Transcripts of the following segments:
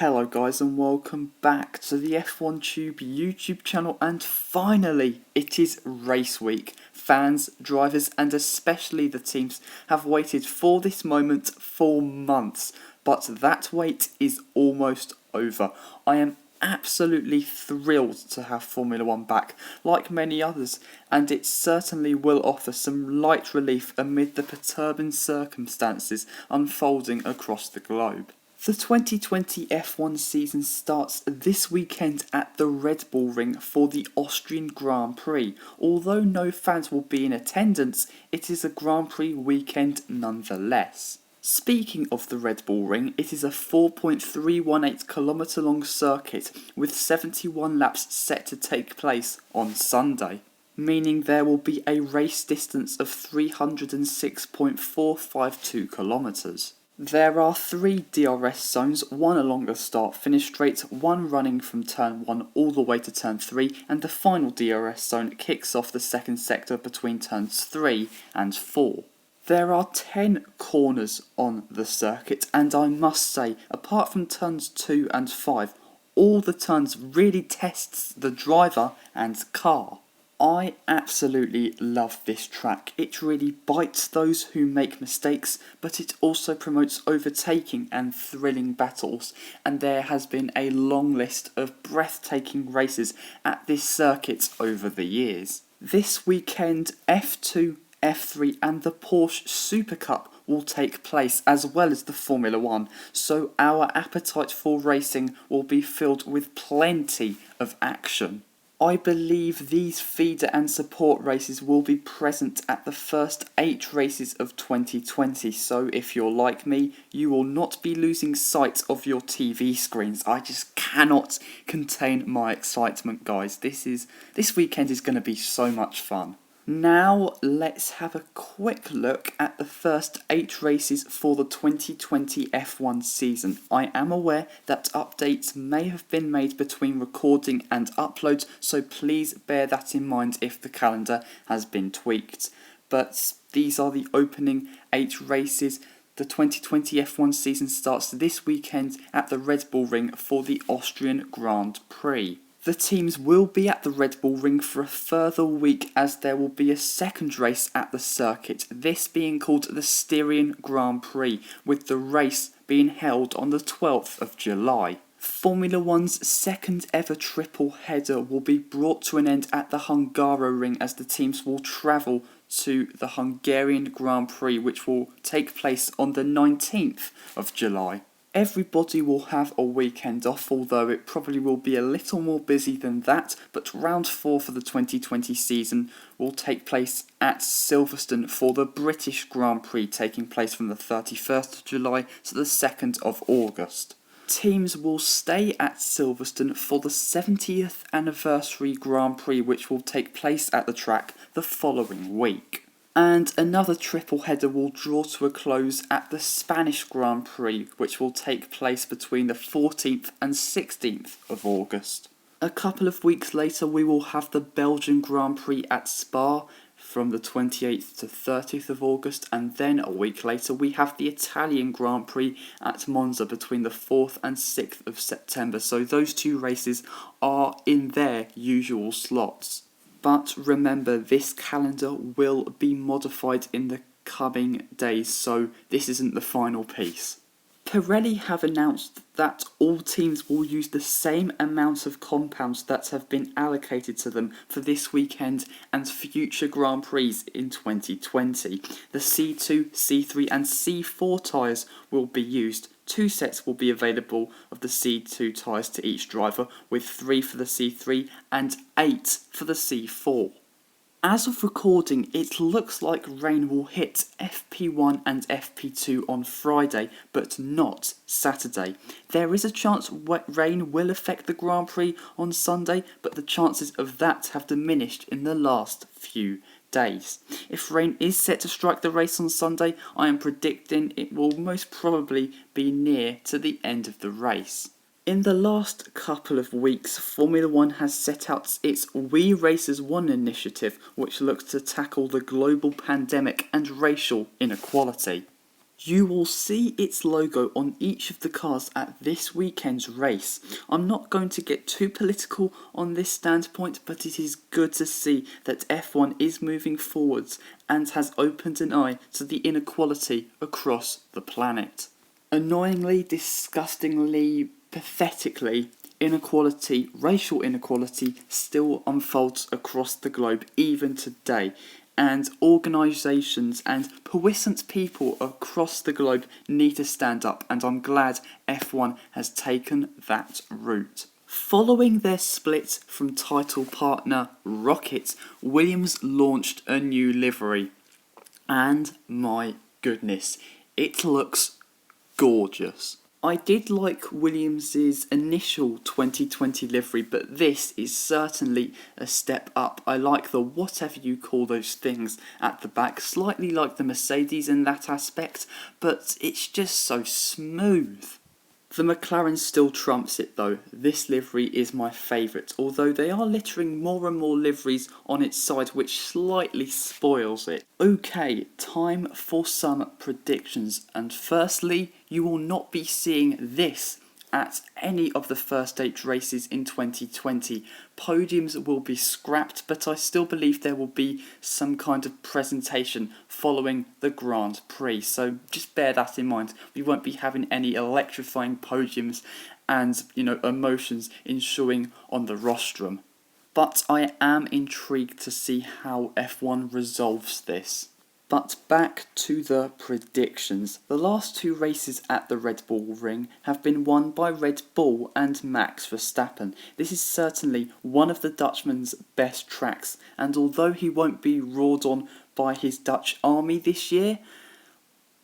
Hello guys and welcome back to the F1 Tube YouTube channel, and finally it is race week. Fans, drivers and especially the teams have waited for this moment for months, but that wait is almost over. I am absolutely thrilled to have Formula 1 back, like many others, and it certainly will offer some light relief amid the perturbing circumstances unfolding across the globe. The 2020 F1 season starts this weekend at the Red Bull Ring for the Austrian Grand Prix. Although no fans will be in attendance, it is a Grand Prix weekend nonetheless. Speaking of the Red Bull Ring, it is a 4.318 kilometre long circuit with 71 laps set to take place on Sunday, meaning there will be a race distance of 306.452 kilometres. There are 3 DRS zones, one along the start-finish straight, one running from turn 1 all the way to turn 3, and the final DRS zone kicks off the second sector between turns 3 and 4. There are 10 corners on the circuit, and I must say, apart from turns 2 and 5, all the turns really tests the driver and car. I absolutely love this track. It really bites those who make mistakes, but it also promotes overtaking and thrilling battles, and there has been a long list of breathtaking races at this circuit over the years. This weekend, F2, F3 and the Porsche Super Cup will take place, as well as the Formula 1, so our appetite for racing will be filled with plenty of action. I believe these feeder and support races will be present at the first 8 races of 2020, so if you're like me, you will not be losing sight of your TV screens. I just cannot contain my excitement, guys. This weekend is going to be so much fun. Now let's have a quick look at the first 8 races for the 2020 F1 season. I am aware that updates may have been made between recording and upload, so please bear that in mind if the calendar has been tweaked. But these are the opening 8 races. The 2020 F1 season starts this weekend at the Red Bull Ring for the Austrian Grand Prix. The teams will be at the Red Bull Ring for a further week, as there will be a second race at the circuit, this being called the Styrian Grand Prix, with the race being held on the 12th of July. Formula 1's second ever triple header will be brought to an end at the Hungaroring, as the teams will travel to the Hungarian Grand Prix, which will take place on the 19th of July. Everybody will have a weekend off, although it probably will be a little more busy than that, but round 4 for the 2020 season will take place at Silverstone for the British Grand Prix, taking place from the 31st of July to the 2nd of August. Teams will stay at Silverstone for the 70th anniversary Grand Prix, which will take place at the track the following week. And another triple header will draw to a close at the Spanish Grand Prix, which will take place between the 14th and 16th of August. A couple of weeks later we will have the Belgian Grand Prix at Spa from the 28th to 30th of August, and then a week later we have the Italian Grand Prix at Monza between the 4th and 6th of September, so those 2 races are in their usual slots. But remember, this calendar will be modified in the coming days, so this isn't the final piece. Pirelli have announced that all teams will use the same amount of compounds that have been allocated to them for this weekend and future Grand Prix in 2020. The C2, C3 and C4 tyres will be used. 2 sets will be available of the C2 tyres to each driver, with 3 for the C3 and 8 for the C4. As of recording, it looks like rain will hit FP1 and FP2 on Friday, but not Saturday. There is a chance rain will affect the Grand Prix on Sunday, but the chances of that have diminished in the last few days. If rain is set to strike the race on Sunday, I am predicting it will most probably be near to the end of the race. In the last couple of weeks, Formula 1 has set out its We Race as One initiative, which looks to tackle the global pandemic and racial inequality. You will see its logo on each of the cars at this weekend's race. I'm not going to get too political on this standpoint, but it is good to see that F1 is moving forwards and has opened an eye to the inequality across the planet. Annoyingly, disgustingly, pathetically, inequality, racial inequality, still unfolds across the globe even today. And organisations and puissant people across the globe need to stand up, and I'm glad F1 has taken that route. Following their split from title partner Rocket, Williams launched a new livery. And my goodness, it looks gorgeous. I did like Williams's initial 2020 livery, but this is certainly a step up. I like the whatever you call those things at the back, slightly like the Mercedes in that aspect, but it's just so smooth. The McLaren still trumps it though. This livery is my favourite, although they are littering more and more liveries on its side, which slightly spoils it. Okay, time for some predictions, and firstly, you will not be seeing this at any of the first 8 races in 2020. Podiums will be scrapped, but I still believe there will be some kind of presentation following the Grand Prix, so just bear that in mind. We won't be having any electrifying podiums and, emotions ensuing on the rostrum. But I am intrigued to see how F1 resolves this. But back to the predictions. The last 2 races at the Red Bull Ring have been won by Red Bull and Max Verstappen. This is certainly one of the Dutchman's best tracks, and although he won't be roared on by his Dutch army this year,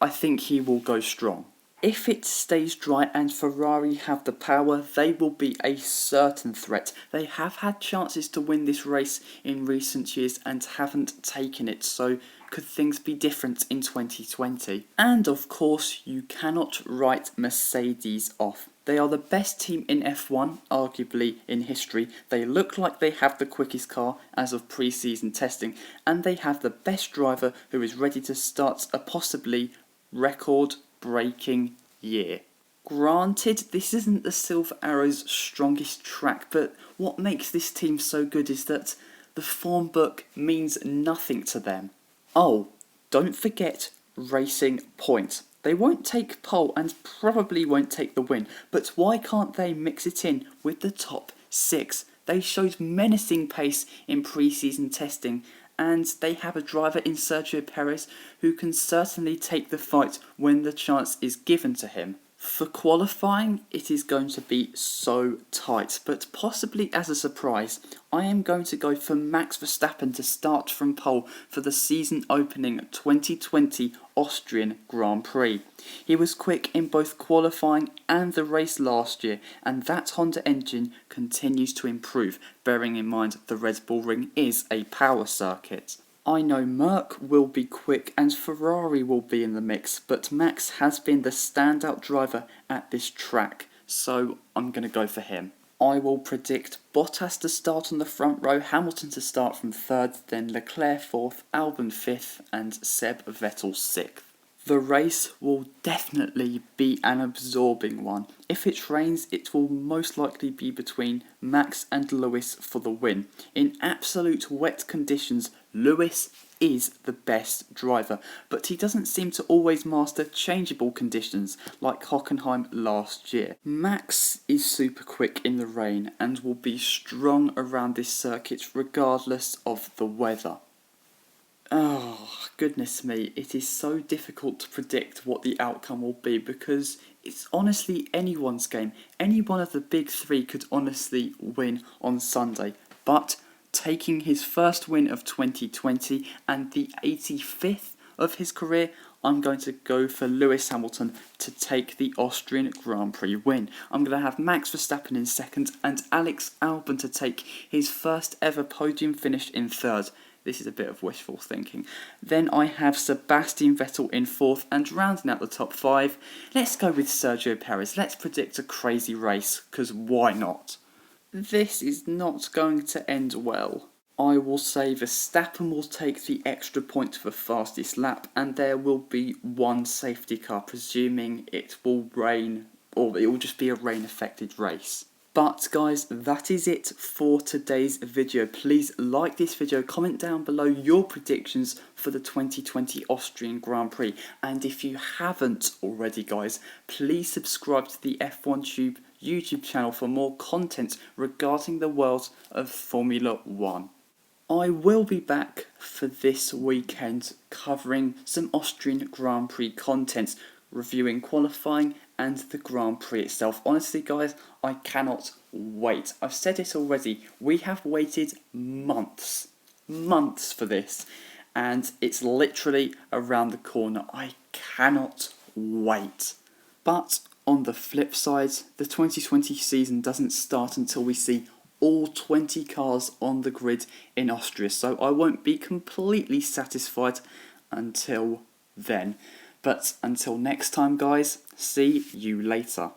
I think he will go strong. If it stays dry and Ferrari have the power, they will be a certain threat. They have had chances to win this race in recent years and haven't taken it, so could things be different in 2020? And of course, you cannot write Mercedes off. They are the best team in F1, arguably in history. They look like they have the quickest car as of pre-season testing, and they have the best driver who is ready to start a possibly record-breaking year. Granted, this isn't the Silver Arrow's strongest track, but what makes this team so good is that the form book means nothing to them. Oh, don't forget Racing Point. They won't take pole and probably won't take the win, but why can't they mix it in with the top 6? They showed menacing pace in pre-season testing, and they have a driver in Sergio Perez who can certainly take the fight when the chance is given to him. For qualifying, it is going to be so tight, but possibly as a surprise, I am going to go for Max Verstappen to start from pole for the season opening 2020 Austrian Grand Prix. He was quick in both qualifying and the race last year, and that Honda engine continues to improve, bearing in mind the Red Bull Ring is a power circuit. I know Merc will be quick and Ferrari will be in the mix, but Max has been the standout driver at this track, so I'm going to go for him. I will predict Bottas to start on the front row, Hamilton to start from 3rd, then Leclerc 4th, Albon 5th and Seb Vettel 6th. The race will definitely be an absorbing one. If it rains, it will most likely be between Max and Lewis for the win. In absolute wet conditions, Lewis is the best driver, but he doesn't seem to always master changeable conditions like Hockenheim last year. Max is super quick in the rain and will be strong around this circuit regardless of the weather. Oh, goodness me, it is so difficult to predict what the outcome will be because it's honestly anyone's game. Any one of the big 3 could honestly win on Sunday, but taking his first win of 2020 and the 85th of his career, I'm going to go for Lewis Hamilton to take the Austrian Grand Prix win. I'm going to have Max Verstappen in 2nd and Alex Albon to take his first ever podium finish in 3rd. This is a bit of wishful thinking. Then I have Sebastian Vettel in 4th, and rounding out the top 5, let's go with Sergio Perez. Let's predict a crazy race, because why not? This is not going to end well. I will say Verstappen will take the extra point for fastest lap, and there will be one safety car, presuming it will rain, or it will just be a rain affected race. But guys, that is it for today's video. Please like this video, comment down below your predictions for the 2020 Austrian Grand Prix, and if you haven't already guys, please subscribe to the F1 Tube YouTube channel for more content regarding the world of Formula 1. I will be back for this weekend covering some Austrian Grand Prix content, reviewing qualifying and the Grand Prix itself. Honestly guys, I cannot wait. I've said it already, we have waited months for this, and it's literally around the corner. I cannot wait. But on the flip side, the 2020 season doesn't start until we see all 20 cars on the grid in Austria, so I won't be completely satisfied until then. But until next time guys, see you later.